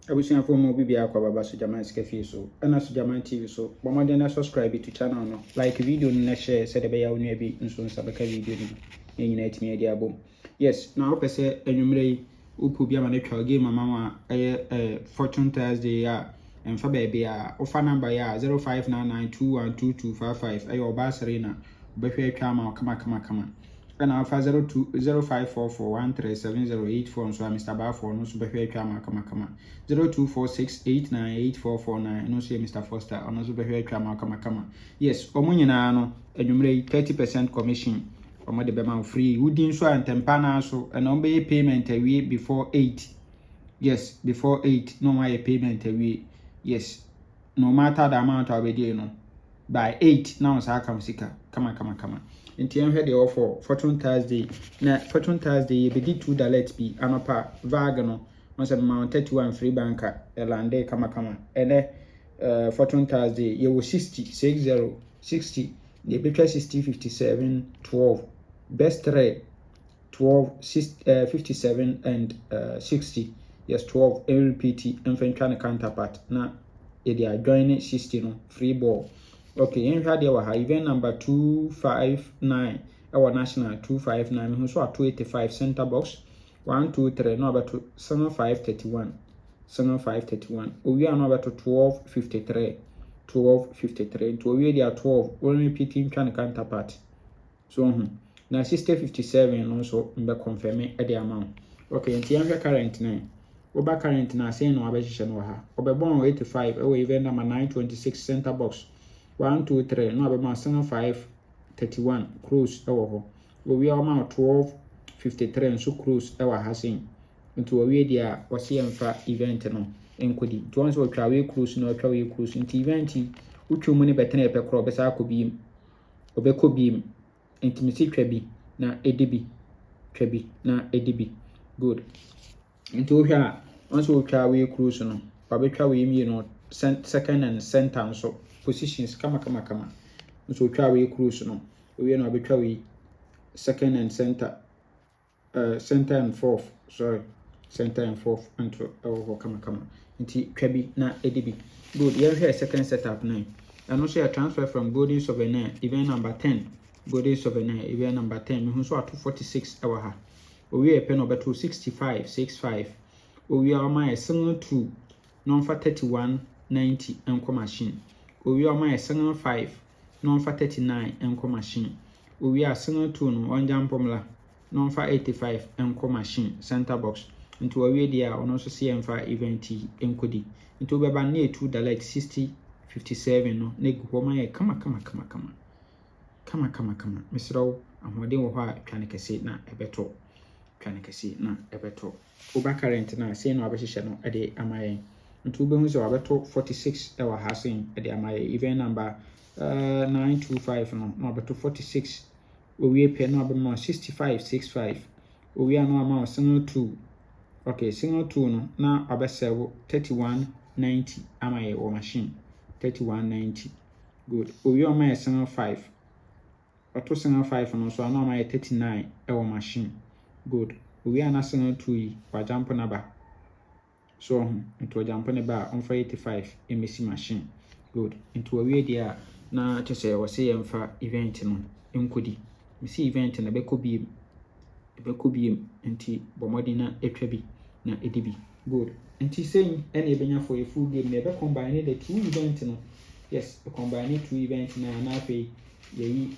abusuafo mo bibia akwa baba Sojaman Scafe so ana Sojaman TV so bomode na subscribe to channel no like video no na share se de be ya onua bi nso nsa beka video ni nyina etimi edi abom. Yes na opese enwumre yi upu bia ma na twa game mama wa Fortune Thursday ya emfa baby ya ofa number ya 0599212255 ayo ba serena obehwe atwa ma kama na afa 0544137084 nso Mr. Bafo no so behwe atwa ma kama 0246898449 no so Mr. Foster ono so behwe atwa ma kama. Yes omo nyina no enwumre 30% commission omo de be ma free wudi nso antempa na so na omo be payment awie before 8. Yes before 8 no why payment awie. Yes no matter the amount of be no by 8 now sa aka musika kama nti enhwe de offer Fortune Thursday na Fortune Thursday be di $2 bi anopa vag no on say amount 31 free banker elande kama ene Fortune Thursday ye wo 60 the betwa 60 57 12 best 3 12 57 and 60. Yes 12 repeat and counterpart na they are joining 60 no free ball. Okay, yen hwa de wa ha event number 259 our national 259 me so 285 center box 123 no about 7531 owi an about 1253 to owi dia 12 only repeating counterpart so na 6057 no so mbe confirm e the amount. Okay, enti yen hwa current na oba current na say no abehye no ha obebon 85 e event number 926 center box 123 no abema 531 cruise ewo ho we are ma 1253 so cruise ewa hasin nti we dia wose yemfa event no enkodi to once we twa we cruise no twa we cruise nti event utwomu ne betena epekro obesa akobiem obekobiem nti misi twa bi na edibi good nti wo hwa once we twa we cruise no babetwa we mi no second and center so positions kama so twa we cruise no we no abetwa we second and center and fourth and kama nti twa bi na edibi good you hear second setup na and also a transfer from Golden Souvenir event number 10 Golden Souvenir event number 10 me so 246 ewa ha we pen obeto 6565 we are my single 2 non for 3190 enko machine we are my single 5 non for 39 enko machine we are single 2 no on jampomla non for 85 enko machine center box into we dia ono so see emfa event enkodi into beba na $2 60 57 no negu ho ma kama misro ahode wo ho a twane kese na ebeto oba current na say no abehye no e de amaye nti ube hu se wabeto 46 ewa hasen e de amaye event number 925 no abeto 46 owie pe no abema 6565 owie no ama single 2 okay single 2 no na abesewo 3190 amaye wo machine 3190 good owie ama single 5 auto single 5 no so ana amaye 39 ewo machine good owie ana single 2 yi wa jump number so into jump ne ba on 85 emesi machine good into we dia na chese wose yemfa event no enkodi misi event na bekobiem nti bomodi na etwa bi na edibi good nti saying any ebenya for a full game na be combine the two event no yes combine two event na pay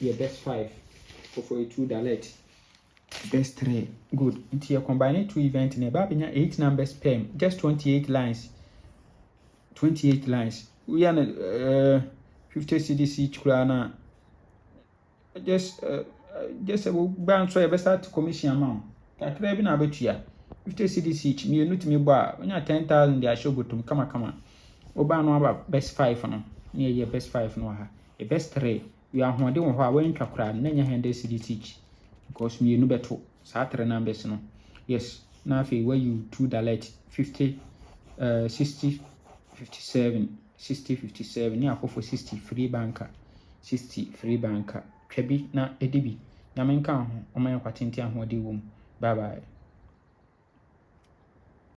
ye best 5 for a $2 best 3 good nti you combine two event na ba benya 8 numbers per just 28 lines we are 50 cedis each na just ban so you start commission amount kakra bi na abetua 50 cedis each me no timi bo a onya 10,000 dia shogotum kama oba no aba best 5 no na ye best 5 no ha e best 3 we are hode wo ho a wan twakra na nya 100 cedis each because me no beto sa 3 numbers no yes na fe where you $2 50 60 57 ni akofo 60 free banker twabi na edibi na menka ho o man kwatenti ahode wom bye bye.